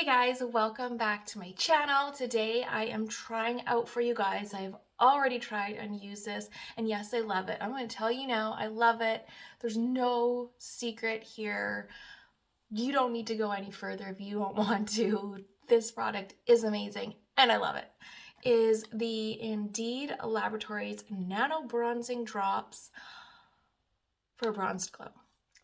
Hey guys, welcome back to my channel. Today I am trying out for you guys. I've already tried and used this, and yes, I love it. I'm going to tell you now, I love it. There's no secret here. You don't need to go any further if you don't want to. This product is amazing and I love it. Is the Indeed Laboratories Nano Bronzing Drops for Bronzed Glow.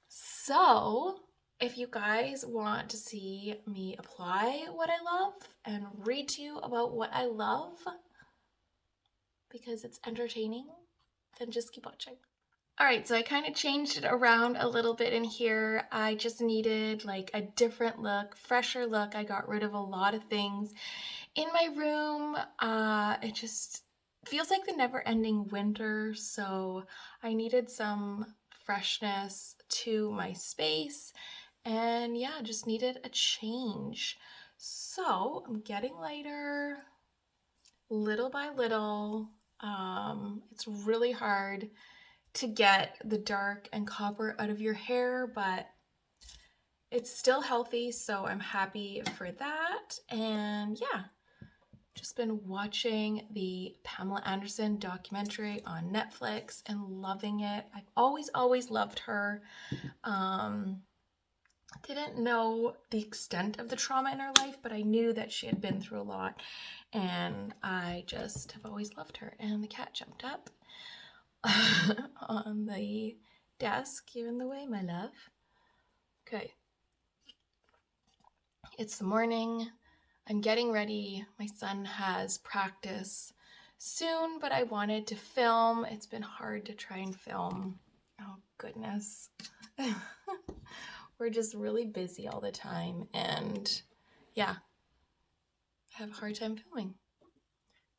So if you guys want to see me apply what I love and read to you about what I love because it's entertaining, then just keep watching. All right, so I kind of changed it around a little bit in here. I just needed like a different look, fresher look. I got rid of a lot of things in my room. It just feels like the never-ending winter, so I needed some freshness to my space. And yeah, just needed a change. So I'm getting lighter little by little. It's really hard to get the dark and copper out of your hair, but it's still healthy, so I'm happy for that. And yeah, just been watching the Pamela Anderson documentary on Netflix and loving it. I've always loved her. Didn't know the extent of the trauma in her life, but I knew that she had been through a lot, and I just have always loved her. And the cat jumped up on the desk. You're in the way, my love. Okay. It's the morning. I'm getting ready. My son has practice soon, but I wanted to film. It's been hard to try and film. Oh, goodness. We're just really busy all the time, and yeah, I have a hard time filming.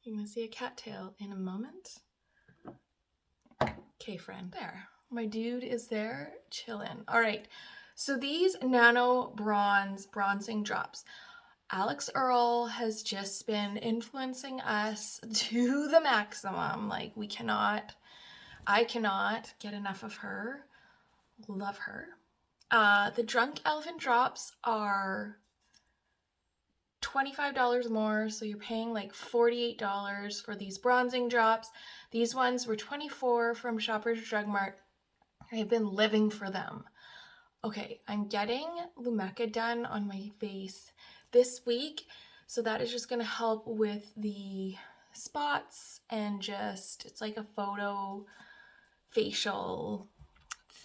You're gonna see a cattail in a moment. Okay, friend. There. My dude is there chilling. All right, so these Nano Bronzing Drops. Alex Earl has just been influencing us to the maximum. Like, I cannot get enough of her. Love her. The Drunk Elephant drops are $25 more, so you're paying like $48 for these bronzing drops. These ones were $24 from Shoppers Drug Mart. I've been living for them. Okay, I'm getting Lumeka done on my face this week, so that is just going to help with the spots and just, it's like a photo facial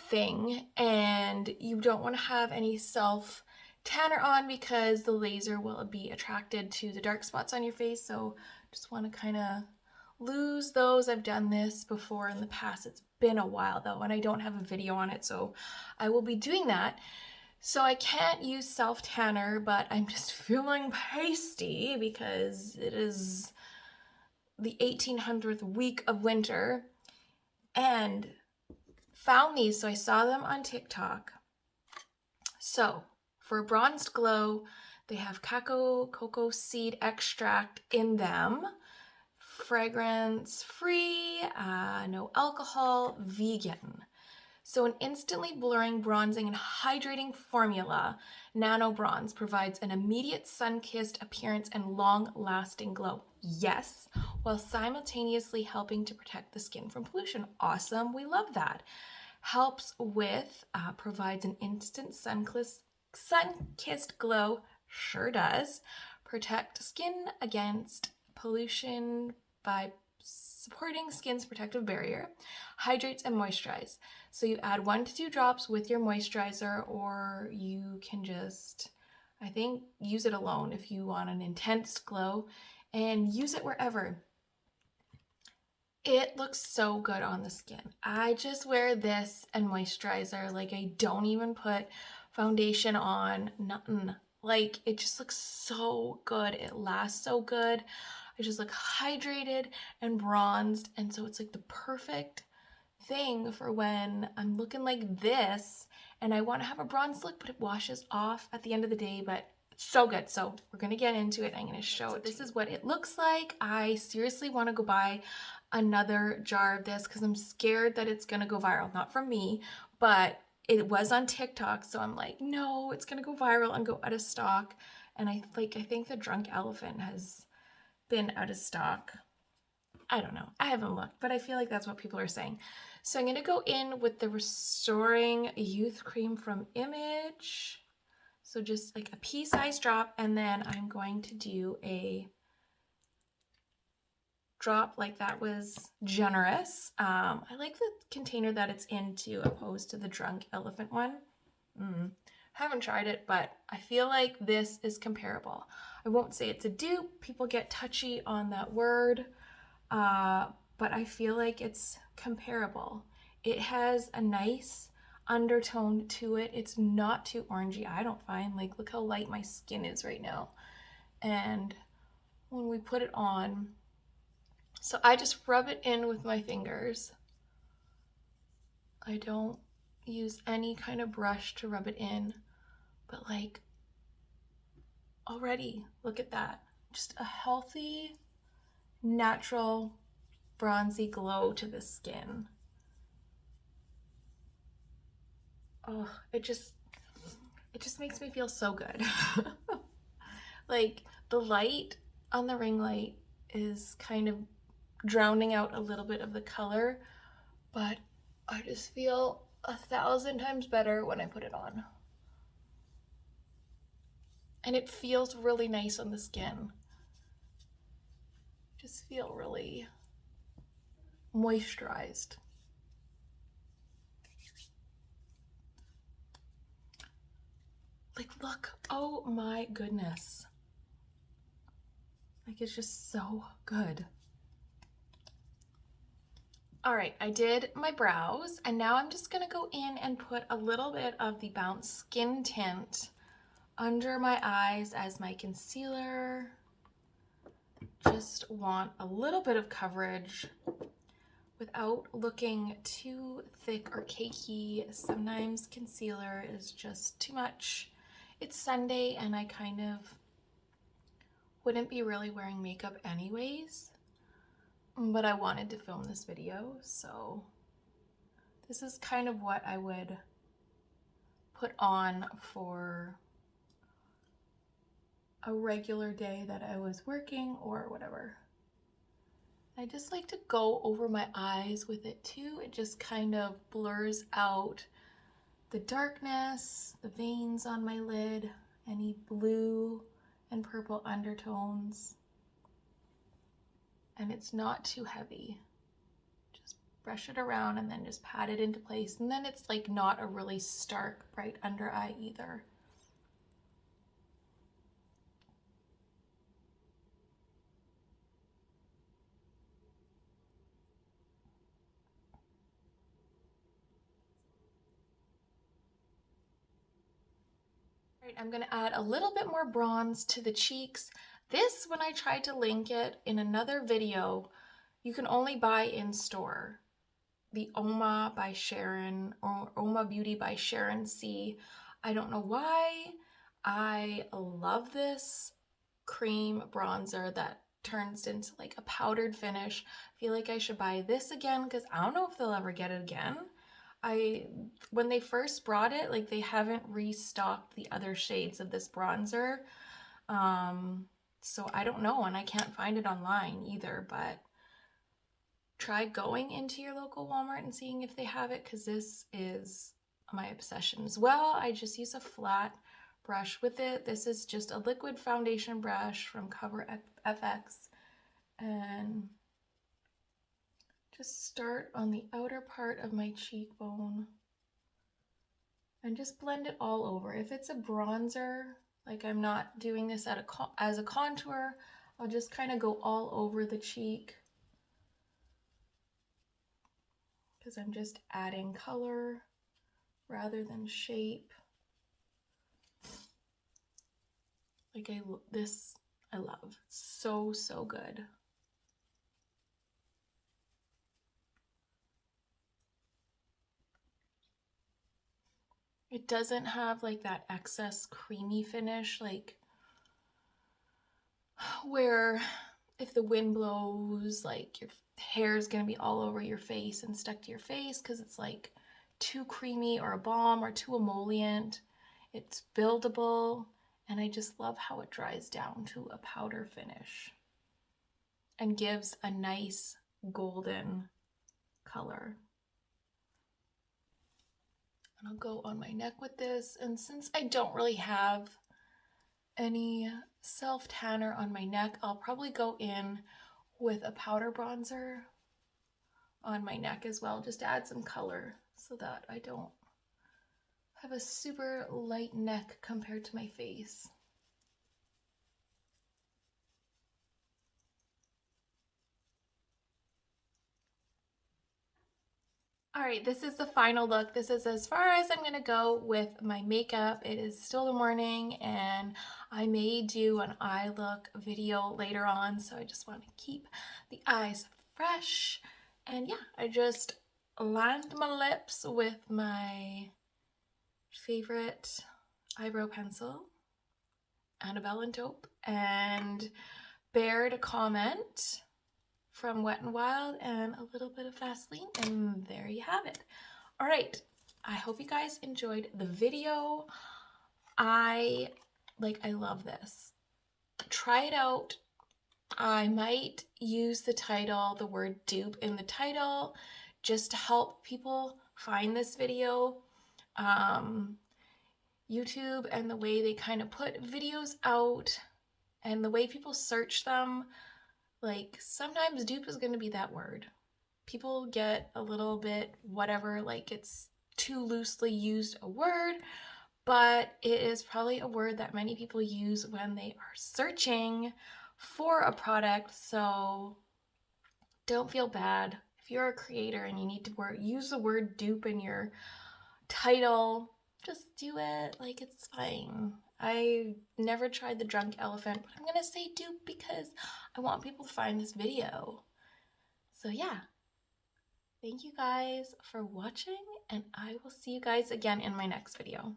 thing, and you don't want to have any self tanner on because the laser will be attracted to the dark spots on your face. So just want to kind of lose those. I've done this before in the past. It's been a while though, and I don't have a video on it, so I will be doing that. So I can't use self tanner, but I'm just feeling pasty because it is the 1800th week of winter, and found these, so I saw them on TikTok. So for bronzed glow, they have cocoa seed extract in them, fragrance free, no alcohol, vegan. So an instantly blurring, bronzing, and hydrating formula, Nano Bronze provides an immediate sun-kissed appearance and long-lasting glow. Yes, while simultaneously helping to protect the skin from pollution. Awesome, we love that. Helps with, provides an instant sun-kissed glow, sure does. Protect skin against pollution by supporting skin's protective barrier. Hydrates and moisturize. So you add 1 to 2 drops with your moisturizer, or you can just, I think, use it alone if you want an intense glow, and use it wherever. It looks so good on the skin. I just wear this and moisturizer. Like, I don't even put foundation on, nothing. Like, it just looks so good. It lasts so good. I just look hydrated and bronzed, and so it's like the perfect thing for when I'm looking like this and I want to have a bronze look, but it washes off at the end of the day. But it's so good. So we're gonna get into it. I'm gonna show it. This is what it looks like. I seriously want to go buy another jar of this because I'm scared that it's gonna go viral. Not from me, but it was on TikTok, so I'm like, no, it's gonna go viral and go out of stock. And I think the Drunk Elephant has been out of stock. I don't know. I haven't looked, but I feel like that's what people are saying. So I'm going to go in with the Restoring Youth Cream from Image. So just like a pea-sized drop, and then I'm going to do a drop. Like, that was generous. I like the container that it's in too, opposed to the Drunk Elephant one. Haven't tried it, but I feel like this is comparable. I won't say it's a dupe. People get touchy on that word, but I feel like it's comparable. It has a nice undertone to it. It's not too orangey, I don't find. Like, look how light my skin is right now. And when we put it on, so I just rub it in with my fingers. I don't use any kind of brush to rub it in, but like, already, look at that. Just a healthy, natural, bronzy glow to the skin. Oh, it just makes me feel so good. Like, the light on the ring light is kind of drowning out a little bit of the color, but I just feel 1,000 times better when I put it on. And it feels really nice on the skin. Just feel really moisturized. Like, look, oh my goodness. Like, it's just so good. All right, I did my brows, and now I'm just gonna go in and put a little bit of the Bounce Skin Tint under my eyes as my concealer. Just want a little bit of coverage without looking too thick or cakey. Sometimes concealer is just too much. It's Sunday and I kind of wouldn't be really wearing makeup anyways, but I wanted to film this video, so this is kind of what I would put on for a regular day that I was working or whatever. I just like to go over my eyes with it too. It just kind of blurs out the darkness, the veins on my lid, any blue and purple undertones. And it's not too heavy. Just brush it around and then just pat it into place. And then it's like not a really stark bright under eye either. All right, I'm gonna add a little bit more bronze to the cheeks. This, when I tried to link it in another video, you can only buy in store. The Oma by Sharon, or Oma Beauty by Sharon C. I don't know why. I love this cream bronzer that turns into like a powdered finish. I feel like I should buy this again because I don't know if they'll ever get it again. When they first brought it, like, they haven't restocked the other shades of this bronzer. So I don't know, and I can't find it online either, but try going into your local Walmart and seeing if they have it, because this is my obsession as well. I just use a flat brush with it. This is just a liquid foundation brush from Cover FX, and just start on the outer part of my cheekbone and just blend it all over. If it's a bronzer, like, I'm not doing this as a contour, I'll just kind of go all over the cheek because I'm just adding color rather than shape. Like, this I love. It's so, so good. It doesn't have like that excess creamy finish, like where if the wind blows, like, your hair is gonna be all over your face and stuck to your face because it's like too creamy or a balm or too emollient. It's buildable And I just love how it dries down to a powder finish and gives a nice golden color. And I'll go on my neck with this. And since I don't really have any self tanner on my neck, I'll probably go in with a powder bronzer on my neck as well, just to add some color so that I don't have a super light neck compared to my face. All right, this is the final look. This is as far as I'm gonna go with my makeup. It is still the morning and I may do an eye look video later on, so I just want to keep the eyes fresh. And yeah, I just lined my lips with my favorite eyebrow pencil, Annabelle and Taupe, and bared a comment from Wet n Wild and a little bit of Vaseline, and there you have it. All right, I hope you guys enjoyed the video. I love this. Try it out. I might use the title, the word dupe in the title, just to help people find this video. YouTube and the way they kind of put videos out and the way people search them, like sometimes dupe is going to be that word. People get a little bit whatever, like it's too loosely used a word, but it is probably a word that many people use when they are searching for a product. So don't feel bad if you're a creator and you need to use the word dupe in your title. Just do it, like it's fine. I never tried the drunk elephant, but I'm gonna say dupe because I want people to find this video. So yeah, thank you guys for watching, and I will see you guys again in my next video.